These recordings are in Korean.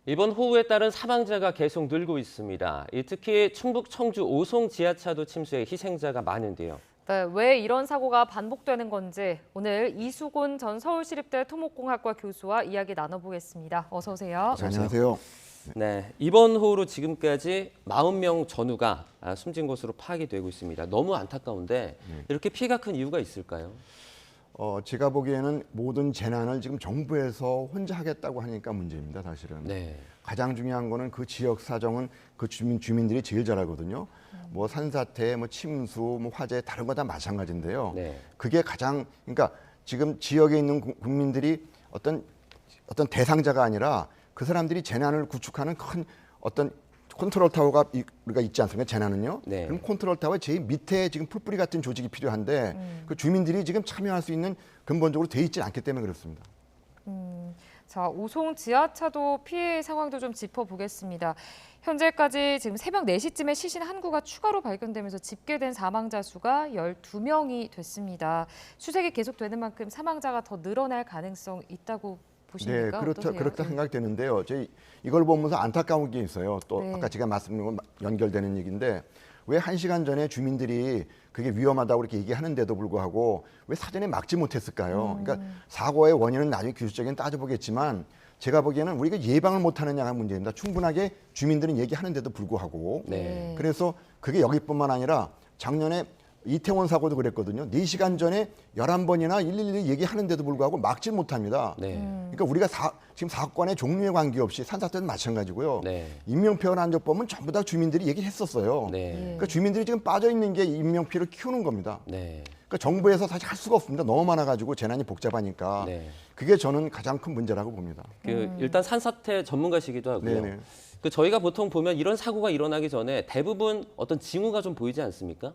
이번 호우에 따른 사망자가 계속 늘고 있습니다. 특히 충북 청주 오송 지하차도 침수에 희생자가 많은데요. 네, 왜 이런 사고가 반복되는 건지 오늘 이수곤 전 서울시립대 토목공학과 교수와 이야기 나눠보겠습니다. 어서 오세요. 안녕하세요. 네, 이번 호우로 지금까지 40명 전후가 숨진 것으로 파악이 되고 있습니다. 너무 안타까운데 이렇게 피해가 큰 이유가 있을까요? 제가 보기에는 모든 재난을 지금 정부에서 혼자 하겠다고 하니까 문제입니다, 사실은. 네. 가장 중요한 거는 그 지역 사정은 그 주민들이 제일 잘 알거든요. 뭐 산사태, 뭐 침수, 뭐 화재 다른 거 다 마찬가지인데요. 네. 그게 그러니까 지금 지역에 있는 국민들이 어떤 대상자가 아니라 그 사람들이 재난을 구축하는 큰 어떤 컨트롤 타워가 우리가 있지 않습니까? 재난은요. 네. 그럼 컨트롤 타워의 제일 밑에 지금 풀뿌리 같은 조직이 필요한데 그 주민들이 지금 참여할 수 있는 근본적으로 돼 있지 않기 때문에 그렇습니다. 자, 오송 지하차도 피해 상황도 좀 짚어보겠습니다. 현재까지 지금 새벽 4시쯤에 시신 한 구가 추가로 발견되면서 집계된 사망자 수가 12명이 됐습니다. 추색이 계속되는 만큼 사망자가 더 늘어날 가능성 있다고 보십니까? 네, 그렇다 생각되는데요. 저희 이걸 보면서 안타까운 게 있어요. 또 네. 아까 제가 말씀드린 건 연결되는 얘기인데 왜 1시간 전에 주민들이 그게 위험하다고 이렇게 얘기하는데도 불구하고 왜 사전에 막지 못했을까요? 그러니까 사고의 원인은 나중에 기술적인 따져보겠지만 제가 보기에는 우리가 예방을 못하느냐가 문제입니다. 충분하게 주민들은 얘기하는데도 불구하고 네. 그래서 그게 여기뿐만 아니라 작년에 이태원 사고도 그랬거든요. 4시간 전에 11번이나 112 얘기하는데도 불구하고 막지 못합니다. 네. 그러니까 우리가 지금 사건의 종류에 관계없이 산사태는 마찬가지고요. 네. 인명피해나 안전법은 전부 다 주민들이 얘기했었어요. 네. 그러니까 주민들이 지금 빠져 있는 게 인명피해를 키우는 겁니다. 네. 그러니까 정부에서 사실 할 수가 없습니다. 너무 많아가지고 재난이 복잡하니까. 네. 그게 저는 가장 큰 문제라고 봅니다. 일단 산사태 전문가시기도 하고요. 네네. 저희가 보통 보면 이런 사고가 일어나기 전에 대부분 어떤 징후가 좀 보이지 않습니까?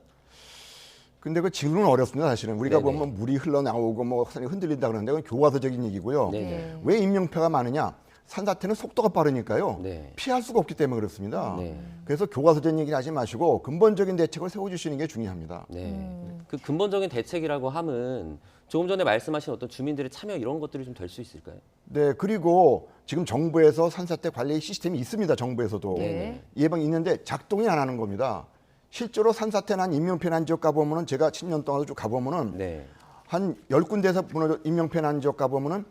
근데 그 징후는 어렵습니다. 사실은 우리가 네네. 보면 물이 흘러나오고 뭐 산이 흔들린다 그러는데 그건 교과서적인 얘기고요. 네네. 왜 인명피해가 많으냐? 산사태는 속도가 빠르니까요. 네. 피할 수가 없기 때문에 그렇습니다. 네. 그래서 교과서적인 얘기를 하지 마시고 근본적인 대책을 세워주시는 게 중요합니다. 네. 그 근본적인 대책이라고 함은 조금 전에 말씀하신 어떤 주민들의 참여 이런 것들이 좀 될 수 있을까요? 네, 그리고 지금 정부에서 산사태 관리 시스템이 있습니다. 정부에서도 네. 예방이 있는데 작동이 안 하는 겁니다. 실제로 산사태 난 인명피해 난 지역 가보면은 제가 10년 동안 쭉 가보면은 네. 한 10군데에서 무너져 인명피해 난 지역 가보면은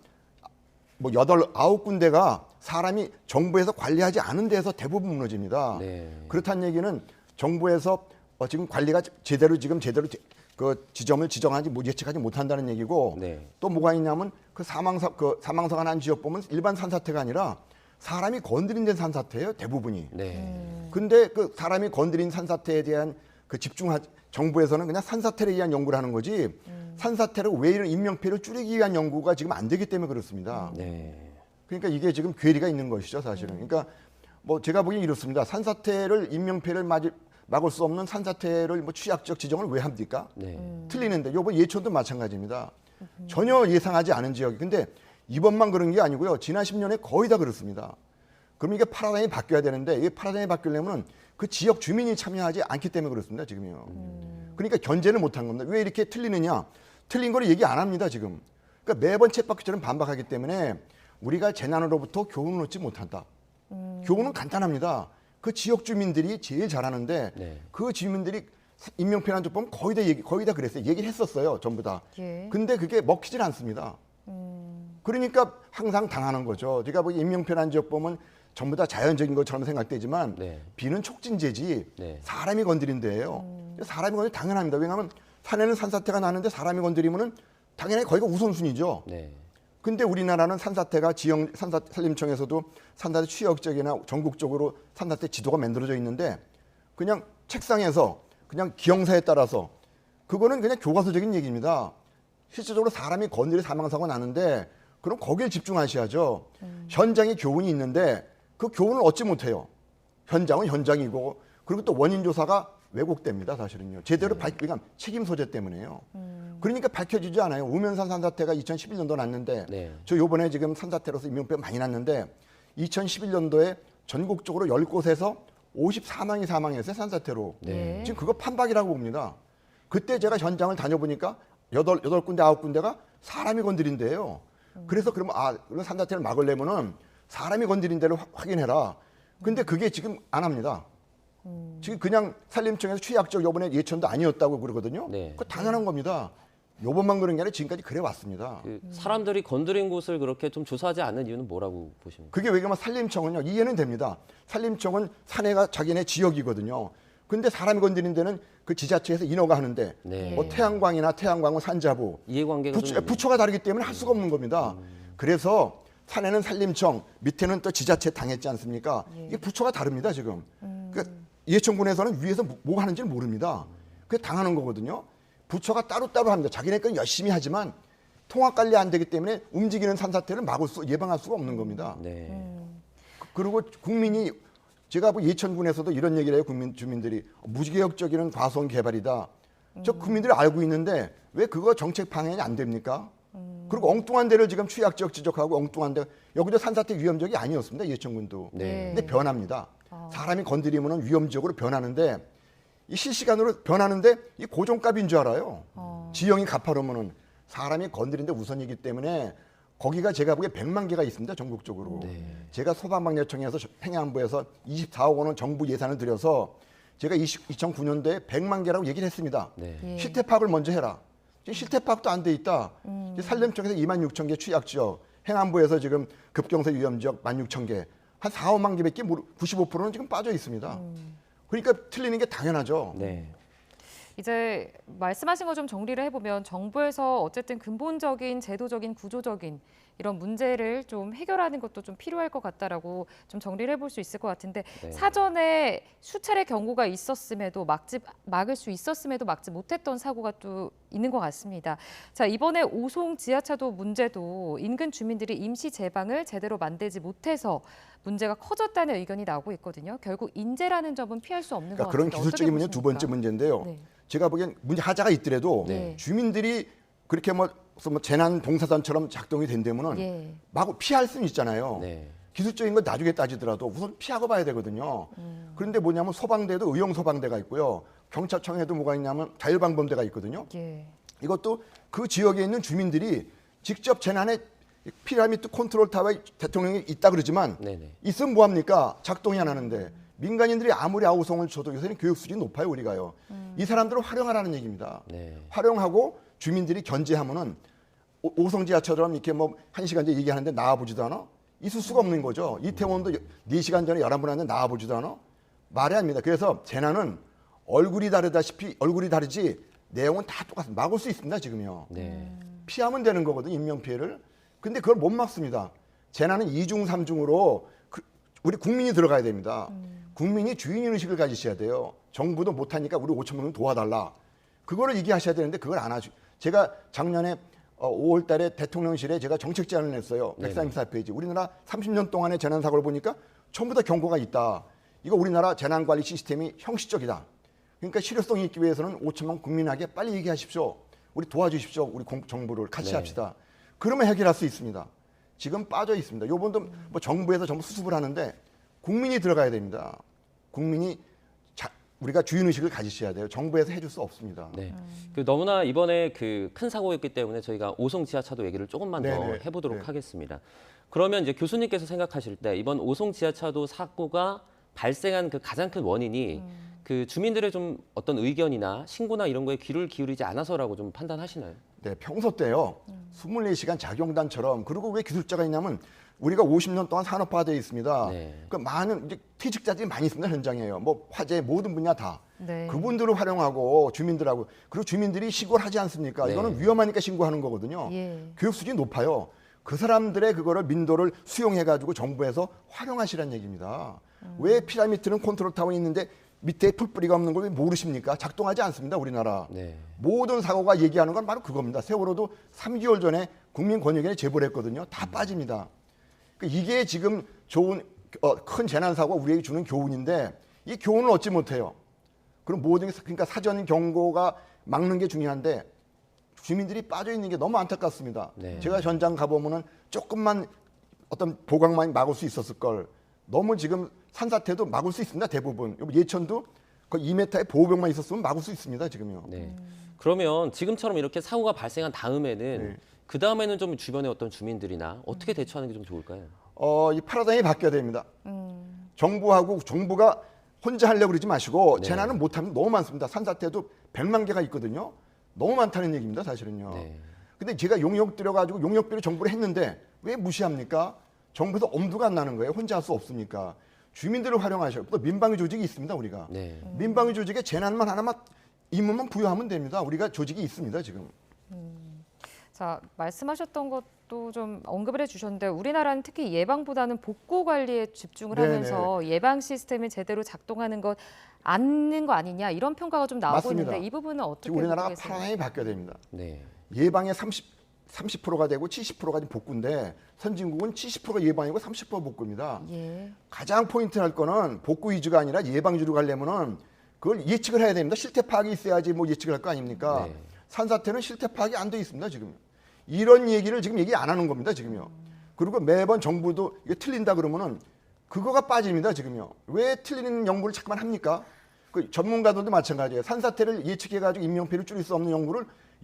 뭐 9군데가 사람이 정부에서 관리하지 않은 데에서 대부분 무너집니다. 네. 그렇다는 얘기는 정부에서 지금 관리가 제대로 그 지점을 지정하지 예측하지 못한다는 얘기고 네. 또 뭐가 있냐면 그 사망사가 난 지역 보면 일반 산사태가 아니라 사람이 건드린 데 산사태예요, 대부분이. 네. 근데 그 사람이 건드린 산사태에 대한 그 정부에서는 그냥 산사태에 의한 연구를 하는 거지 산사태를 왜 이런 인명피해를 줄이기 위한 연구가 지금 안 되기 때문에 그렇습니다. 네. 그러니까 이게 지금 괴리가 있는 것이죠, 사실은. 그러니까 뭐 제가 보기엔 이렇습니다. 산사태를 인명피해를 막을 수 없는 산사태를 뭐 취약지역 지정을 왜 합니까? 네. 틀리는데 요번 예천도 마찬가지입니다. 전혀 예상하지 않은 지역이. 근데 이번만 그런 게 아니고요. 지난 10년에 거의 다 그렇습니다. 그럼 이게 파라다임이 바뀌어야 되는데 이게 파라다임이 바뀌려면 그 지역 주민이 참여하지 않기 때문에 그렇습니다. 지금요. 그러니까 견제를 못한 겁니다. 왜 이렇게 틀리느냐? 틀린 걸 얘기 안 합니다. 지금. 그러니까 매번 쳇바퀴처럼 반박하기 때문에 우리가 재난으로부터 교훈을 얻지 못한다. 교훈은 간단합니다. 그 지역 주민들이 제일 잘하는데 네. 그 주민들이 인명피해 난적 보면 거의 다 그랬어요. 얘기를 했었어요. 전부 다. 예. 근데 그게 먹히질 않습니다. 그러니까 항상 당하는 거죠. 제가 보기 인명피해 난 지역 보면 전부 다 자연적인 것처럼 생각되지만 네. 비는 촉진제지 네. 사람이 건드린 데예요. 사람이 건드리면 당연합니다. 왜냐하면 산에는 산사태가 나는데 사람이 건드리면은 당연히 거기가 우선순위죠. 네. 근데 우리나라는 산사태가 산림청에서도 산사태 취역적이나 전국적으로 산사태 지도가 만들어져 있는데 그냥 책상에서 그냥 기형사에 따라서 그거는 그냥 교과서적인 얘기입니다. 실질적으로 사람이 건드려 사망사고가 나는데 그럼 거기에 집중하셔야죠. 현장에 교훈이 있는데 그 교훈을 얻지 못해요. 현장은 현장이고 그리고 또 원인 조사가 왜곡됩니다. 사실은요. 제대로 그러니까 책임 소재 때문에요. 그러니까 밝혀지지 않아요. 우면산 산사태가 2011년도 났는데 네. 저 요번에 지금 산사태로서 인명피해 많이 났는데 2011년도에 전국적으로 10곳에서 54명이 사망했어요. 산사태로. 네. 지금 그거 판박이라고 봅니다. 그때 제가 현장을 다녀보니까 8군데, 9군데가 사람이 건드린 데예요. 그래서 그러면 그런 산사태를 막으려면은 사람이 건드린 데를 확인해라. 근데 그게 지금 안 합니다. 지금 그냥 산림청에서 취약적 요번에 예천도 아니었다고 그러거든요. 네. 그거 당연한 겁니다. 요번만 그런 게 아니라 지금까지 그래 왔습니다. 그 사람들이 건드린 곳을 그렇게 좀 조사하지 않는 이유는 뭐라고 보십니까? 그게 왜 그러면 산림청은요, 이해는 됩니다. 산림청은 산해가 자기네 지역이거든요. 근데 사람이 건드린 데는 그 지자체에서 인허가 하는데 네. 뭐 태양광은 산자부 이해관계가 좀 부처가 다르기 때문에 할 수가 없는 겁니다. 그래서 산에는 산림청, 밑에는 또 지자체 당했지 않습니까? 이게 부처가 다릅니다 지금. 그러니까 예천군에서는 위에서 뭐 하는지를 모릅니다. 그게 당하는 거거든요. 부처가 따로따로 합니다. 자기네 건 열심히 하지만 통합 관리 안 되기 때문에 움직이는 산사태를 예방할 수가 없는 겁니다. 네. 그리고 국민이 제가 뭐 예천군에서도 이런 얘기를 해요. 주민들이 무지개역적인 과수원 개발이다. 저 국민들이 알고 있는데 왜 그거 정책 방향이 안 됩니까? 그리고 엉뚱한 데를 지금 취약지역 지적하고 엉뚱한 데 여기도 산사태 위험지역이 아니었습니다. 예천군도. 네. 근데 변합니다. 사람이 건드리면 위험지역으로 변하는데 이 실시간으로 변하는데 이 고정값인 줄 알아요. 지형이 가파르면은 사람이 건드린데 우선이기 때문에 거기가 제가 보기에 100만 개가 있습니다. 전국적으로. 제가 소방방재청에서 행안부에서 24억 원은 정부 예산을 들여서 제가 2009년도에 100만 개라고 얘기를 했습니다. 네. 예. 실태 파악을 먼저 해라. 지금 실태 파악도 안 돼 있다. 산림청에서 2만 6천 개 취약지역, 행안부에서 지금 급경사 위험지역 1만 6천 개, 한 4, 5만 개밖에 95%는 지금 빠져 있습니다. 그러니까 틀리는 게 당연하죠. 네. 이제 말씀하신 거 좀 정리를 해보면 정부에서 어쨌든 근본적인 제도적인 구조적인 이런 문제를 좀 해결하는 것도 좀 필요할 것 같다라고 좀 정리를 해볼 수 있을 것 같은데 네. 사전에 수차례 경고가 있었음에도 막을 수 있었음에도 막지 못했던 사고가 또 있는 것 같습니다. 자, 이번에 오송 지하차도 문제도 인근 주민들이 임시 제방을 제대로 만들지 못해서 문제가 커졌다는 의견이 나오고 있거든요. 결국 인재라는 점은 피할 수 없는 것 그러니까 같은데 그런 기술적인 문제 두 번째 문제인데요. 네. 제가 보기엔 문제 하자가 있더라도 네. 주민들이 그렇게 뭐 재난 봉사단처럼 작동이 된다면은 예. 마구 피할 수는 있잖아요. 네. 기술적인 건 나중에 따지더라도 우선 피하고 봐야 되거든요. 그런데 뭐냐면 소방대도 의용 소방대가 있고요. 경찰청에도 뭐가 있냐면 자율방범대가 있거든요. 예. 이것도 그 지역에 있는 주민들이 직접 재난에 피라미드 컨트롤 타워에 대통령이 있다 그러지만 네네. 있으면 뭐합니까? 작동이 안 하는데 민간인들이 아무리 아우성을 쳐도 요새는 교육 수준이 높아요 우리가요. 이 사람들을 활용하라는 얘기입니다. 네. 활용하고 주민들이 견제하면은 오성 지하철처럼 이렇게 뭐 1시간 전에 얘기하는데 나와보지도 않아? 있을 수가 없는 거죠. 이태원도 4시간 전에 11분 하는데 나와보지도 않아? 말이 안 됩니다. 그래서 재난은 얼굴이 다르지 내용은 다 똑같습니다. 막을 수 있습니다 지금요. 네. 피하면 되는 거거든요 인명피해를. 근데 그걸 못 막습니다. 재난은 2중 3중으로 우리 국민이 들어가야 됩니다. 국민이 주인의식을 가지셔야 돼요. 정부도 못하니까 우리 5천 명 도와달라. 그거를 얘기하셔야 되는데 그걸 안 하죠. 제가 작년에 5월 달에 대통령실에 제가 정책 제안을 냈어요. 134페이지. 우리나라 30년 동안의 재난사고를 보니까 전부 다 경고가 있다. 이거 우리나라 재난관리 시스템이 형식적이다. 그러니까 실효성이 있기 위해서는 5천만 국민에게 빨리 얘기하십시오. 우리 도와주십시오. 우리 정부를 같이 네. 합시다. 그러면 해결할 수 있습니다. 지금 빠져 있습니다. 요번도 뭐 정부에서 전부 수습을 하는데 국민이 들어가야 됩니다. 국민이 우리가 주인의식을 가지셔야 돼요. 정부에서 해줄 수 없습니다. 네. 그 너무나 이번에 그 큰 사고였기 때문에 저희가 오송 지하차도 얘기를 조금만 더 네네. 해보도록 네. 하겠습니다. 그러면 이제 교수님께서 생각하실 때 이번 오송 지하차도 사고가 발생한 그 가장 큰 원인이 그 주민들의 좀 어떤 의견이나 신고나 이런 거에 귀를 기울이지 않아서라고 좀 판단하시나요? 네, 평소 때요. 24시간 작용단처럼 그리고 왜 기술자가 있냐면 우리가 50년 동안 산업화되어 있습니다. 네. 그 많은 이제 퇴직자들이 많이 있습니다 현장에요. 뭐 화재 모든 분야 다. 네. 그분들을 활용하고 주민들하고 그리고 주민들이 신고를 하지 않습니까? 네. 이거는 위험하니까 신고하는 거거든요. 예. 교육 수준이 높아요. 그 사람들의 그거를 민도를 수용해가지고 정부에서 활용하시라는 얘기입니다. 왜 피라미드는 컨트롤 타워 있는데 밑에 풀뿌리가 없는 걸 왜 모르십니까? 작동하지 않습니다 우리나라. 네. 모든 사고가 얘기하는 건 바로 그겁니다. 세월호도 3개월 전에 국민권익위원회에 제보를 했거든요. 다 빠집니다. 그러니까 이게 지금 좋은 큰 재난 사고가 우리에게 주는 교훈인데 이 교훈을 얻지 못해요. 그럼 모든 게 그러니까 사전 경고가 막는 게 중요한데 주민들이 빠져 있는 게 너무 안타깝습니다. 네. 제가 현장 가보면은 조금만 어떤 보강만 막을 수 있었을 걸. 너무 지금 산사태도 막을 수 있습니다 대부분. 예천도 거의 2m의 보호벽만 있었으면 막을 수 있습니다 지금요. 네. 그러면 지금처럼 이렇게 사고가 발생한 다음에는 네. 그 다음에는 좀 주변의 어떤 주민들이나 어떻게 대처하는 게 좀 좋을까요? 이 패러다임이 바뀌어야 됩니다. 정부가 혼자 하려고 그러지 마시고 네. 재난은 못하면 너무 많습니다. 산사태도 100만 개가 있거든요. 너무 많다는 얘기입니다, 사실은요. 네. 근데 제가 용역 들여가지고 용역비로 정부를 했는데 왜 무시합니까? 정부에서 엄두가 안 나는 거예요. 혼자 할 수 없으니까. 주민들을 활용하셔요. 또 민방위 조직이 있습니다, 우리가. 네. 민방위 조직에 재난만 하나만 임무만 부여하면 됩니다. 우리가 조직이 있습니다, 지금. 자, 말씀하셨던 것도 좀 언급을 해주셨는데 우리나라는 특히 예방보다는 복구 관리에 집중을 네네. 하면서 예방 시스템이 제대로 작동하는 것 않는 거 아니냐 이런 평가가 좀 나오고 맞습니다. 있는데 이 부분은 어떻게 지금 우리나라가 보고 계세요? 파란이 바뀌어야 됩니다. 네. 예방에 30%가 되고 70%가 복구인데 선진국은 70%가 예방이고 30%가 복구입니다. 예. 가장 포인트 할 거는 복구 위주가 아니라 예방 위주로 가려면은 그걸 예측을 해야 됩니다. 실태 파악이 있어야지 뭐 예측을 할 거 아닙니까? 네. 산사태는 실태 파악이 안 돼 있습니다, 지금. 이런 얘기를 지금 얘기 안 하는 겁니다, 지금요. 그리고 매번 정부도 이게 틀린다 그러면은 그거가 빠집니다, 지금요. 왜 틀리는 연구를 자꾸만 합니까? 그 전문가들도 마찬가지예요. 산사태를 예측해가지고 인명피해를 줄일 수 없는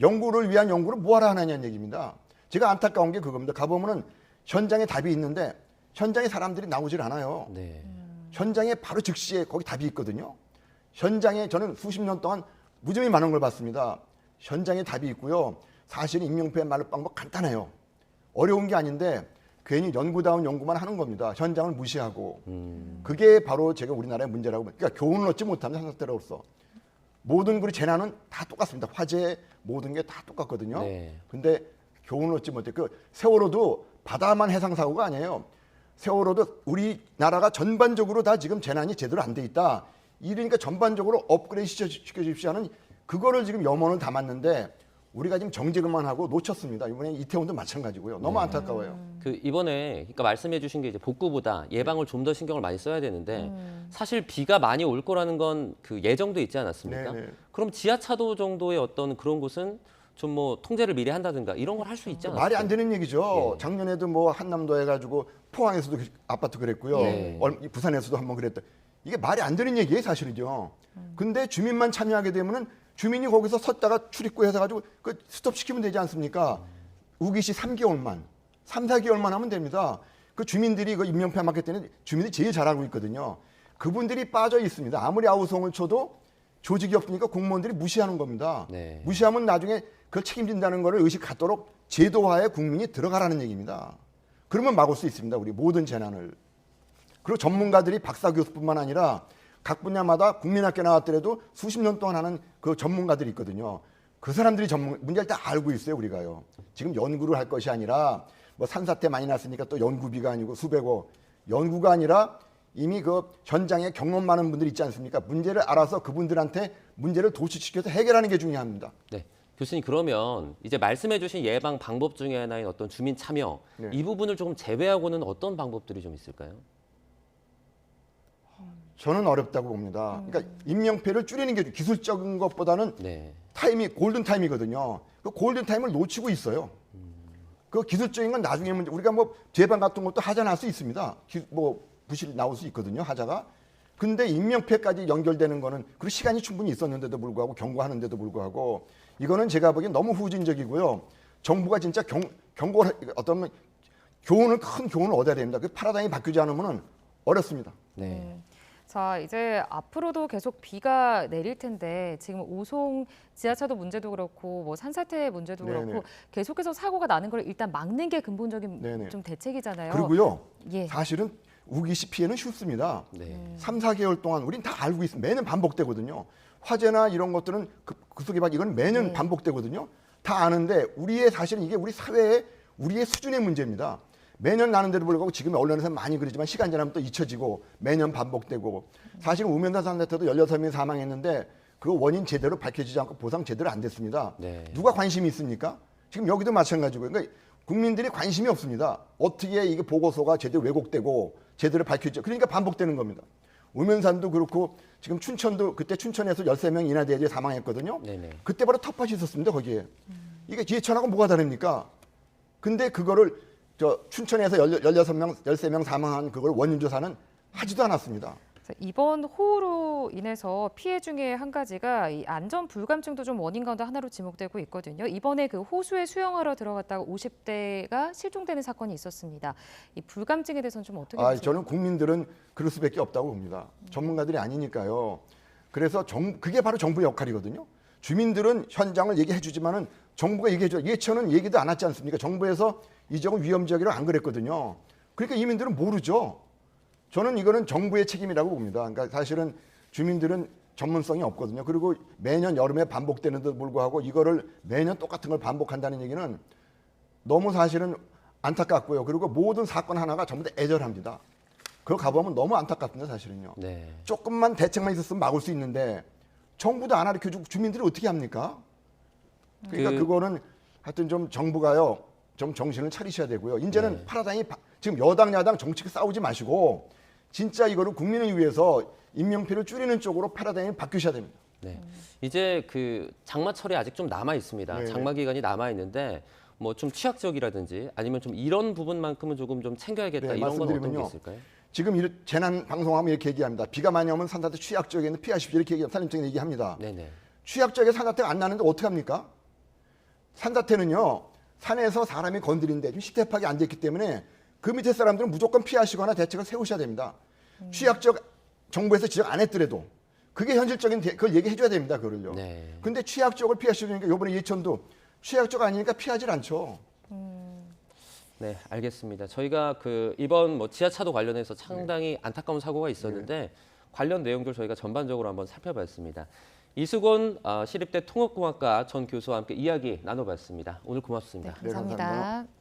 연구를 위한 연구를 뭐하러 하느냐는 얘기입니다. 제가 안타까운 게 그겁니다. 가보면은 현장에 답이 있는데 현장에 사람들이 나오질 않아요. 네. 현장에 바로 즉시에 거기 답이 있거든요. 현장에 저는 수십 년 동안 무지하게 많은 걸 봤습니다. 현장에 답이 있고요. 사실은 인명피해 말할 방법 간단해요. 어려운 게 아닌데 괜히 연구다운 연구만 하는 겁니다. 현장을 무시하고. 그게 바로 제가 우리나라의 문제라고. 그러니까 교훈을 얻지 못하는 산사태로서. 모든 그 재난은 다 똑같습니다. 화재 모든 게 다 똑같거든요. 네. 근데 교훈을 얻지 못해. 그 세월호도 바다만 해상 사고가 아니에요. 세월호도 우리나라가 전반적으로 다 지금 재난이 제대로 안 돼 있다. 이러니까 전반적으로 업그레이드 시켜주십시오 하는 그거를 지금 염원을 담았는데 우리가 지금 정책만 하고 놓쳤습니다. 이번에 이태원도 마찬가지고요. 너무 안타까워요. 그 이번에 그러니까 말씀해주신 게 이제 복구보다 예방을 좀 더 신경을 많이 써야 되는데 사실 비가 많이 올 거라는 건 그 예정도 있지 않았습니까? 네네. 그럼 지하차도 정도의 어떤 그런 곳은 좀 뭐 통제를 미리 한다든가 이런 걸 할 수 있지 않았을까요? 말이 안 되는 얘기죠. 예. 작년에도 뭐 한남도 해가지고 포항에서도 아파트 그랬고요. 네. 부산에서도 한번 그랬다. 이게 말이 안 되는 얘기예요, 사실은요. 근데 주민만 참여하게 되면은 주민이 거기서 섰다가 출입구에서 가지고 그 스톱 시키면 되지 않습니까? 우기시 3개월만, 3, 4개월만 하면 됩니다. 그 주민들이 그 인명피해 맞기 때문에 주민들이 제일 잘 알고 있거든요. 그분들이 빠져 있습니다. 아무리 아우성을 쳐도 조직이 없으니까 공무원들이 무시하는 겁니다. 네. 무시하면 나중에 그걸 책임진다는 것을 의식 갖도록 제도화에 국민이 들어가라는 얘기입니다. 그러면 막을 수 있습니다. 우리 모든 재난을. 그리고 전문가들이 박사 교수뿐만 아니라 각 분야마다 국민학교 나왔더라도 수십 년 동안 하는 그 전문가들이 있거든요. 그 사람들이 문제를 다 알고 있어요, 우리가요. 지금 연구를 할 것이 아니라 뭐 산사태 많이 났으니까 또 연구비가 아니고 수백억. 연구가 아니라 이미 그 현장에 경험 많은 분들이 있지 않습니까? 문제를 알아서 그분들한테 문제를 도출시켜서 해결하는 게 중요합니다. 네. 교수님 그러면 이제 말씀해주신 예방 방법 중에 하나인 어떤 주민 참여 네. 이 부분을 조금 제외하고는 어떤 방법들이 좀 있을까요? 저는 어렵다고 봅니다. 그러니까 인명피해를 줄이는 게 기술적인 것보다는 네. 타임이 골든 타임이거든요. 그 골든 타임을 놓치고 있어요. 그 기술적인 건 나중에 문제. 우리가 뭐 재방 같은 것도 하자 날 수 있습니다. 뭐 부실 나올 수 있거든요. 하자가. 근데 인명피해까지 연결되는 거는 그리고 시간이 충분히 있었는데도 불구하고 경고하는데도 불구하고 이거는 제가 보기엔 너무 후진적이고요. 정부가 진짜 경고를 어떤 교훈을 큰 교훈을 얻어야 됩니다. 그 파라다임이 바뀌지 않으면 어렵습니다. 네. 자, 이제 앞으로도 계속 비가 내릴 텐데 지금 오송 지하차도 문제도 그렇고 뭐 산사태 문제도 네네. 그렇고 계속해서 사고가 나는 걸 일단 막는 게 근본적인 네네. 좀 대책이잖아요. 그리고요. 예. 사실은 우기시 피해는 쉽습니다. 네. 3, 4개월 동안 우린 다 알고 있습니다. 매년 반복되거든요. 화재나 이런 것들은 그 속에 봐 이건 매년 네. 반복되거든요. 다 아는데 우리의 사실은 이게 우리 사회의 우리의 수준의 문제입니다. 매년 나는데도 불구하고 지금 언론에서 많이 그러지만 시간 지나면 또 잊혀지고 매년 반복되고 사실 우면산 산사태도 16명이 사망했는데 그 원인 제대로 밝혀지지 않고 보상 제대로 안 됐습니다. 네. 누가 관심이 있습니까? 지금 여기도 마찬가지고요. 그러니까 국민들이 관심이 없습니다. 어떻게 이게 보고서가 제대로 왜곡되고 제대로 밝혀지죠. 그러니까 반복되는 겁니다. 우면산도 그렇고 지금 춘천도 그때 춘천에서 13명 인하대지에 사망했거든요. 네네. 그때 바로 텃밭이 있었습니다. 거기에. 이게 예천하고 뭐가 다릅니까? 근데 그거를 춘천에서 16명, 13명 사망한 그걸 원인 조사는 하지도 않았습니다. 그래서 이번 호우로 인해서 피해 중에 한 가지가 이 안전 불감증도 좀 원인 가운데 하나로 지목되고 있거든요. 이번에 그 호수에 수영하러 들어갔다가 50대가 실종되는 사건이 있었습니다. 이 불감증에 대해서는 좀 어떻게 보세요? 저는 국민들은 그럴 수밖에 없다고 봅니다. 전문가들이 아니니까요. 그래서 그게 바로 정부의 역할이거든요. 주민들은 현장을 얘기해 주지만은 정부가 얘기해 줘. 예천은 얘기도 안 하지 않습니까? 정부에서 이 지역은 위험 지역이라고 안 그랬거든요. 그러니까 이민들은 모르죠. 저는 이거는 정부의 책임이라고 봅니다. 그러니까 사실은 주민들은 전문성이 없거든요. 그리고 매년 여름에 반복되는데도 불구하고 이거를 매년 똑같은 걸 반복한다는 얘기는 너무 사실은 안타깝고요. 그리고 모든 사건 하나가 전부 다 애절합니다. 그거 가보면 너무 안타깝습니다, 사실은요. 네. 조금만 대책만 있었으면 막을 수 있는데 정부도 안 가르쳐주고 주민들이 어떻게 합니까? 그러니까 그거는 하여튼 좀 정부가요, 좀 정신을 차리셔야 되고요. 이제는 네. 파라다임이 지금 여당 야당 정치가 싸우지 마시고 진짜 이거를 국민을 위해서 인명피해를 줄이는 쪽으로 파라다임이 바뀌셔야 됩니다. 네. 이제 그 장마철이 아직 좀 남아 있습니다. 네. 장마 기간이 남아 있는데 뭐 좀 취약지역이라든지 아니면 좀 이런 부분만큼은 조금 좀 챙겨야겠다 네, 이런 건 어떤 게 말씀드리면요. 있을까요? 지금 재난 방송하면 이렇게 얘기합니다. 비가 많이 오면 산사태 취약 지역에는 피하십시오 이렇게 산림청에 얘기합니다. 네네. 취약 지역에 산사태가 안 나는데 어떻게 합니까? 산사태는요 산에서 사람이 건드리는데 좀 시대파하게 안 됐기 때문에 그 밑에 사람들은 무조건 피하시거나 대책을 세우셔야 됩니다. 취약 지역 정부에서 지적 안 했더라도 그게 현실적인 그걸 얘기해 줘야 됩니다. 그걸요. 네. 근데 취약 지역을 피하시니까 이번에 예천도 취약 지역 아니니까 피하질 않죠. 네, 알겠습니다. 저희가 그 이번 뭐 지하차도 관련해서 상당히 안타까운 사고가 있었는데 관련 내용들 저희가 전반적으로 한번 살펴봤습니다. 이수곤 시립대 통합공학과 전 교수와 함께 이야기 나눠봤습니다. 오늘 고맙습니다. 네, 감사합니다.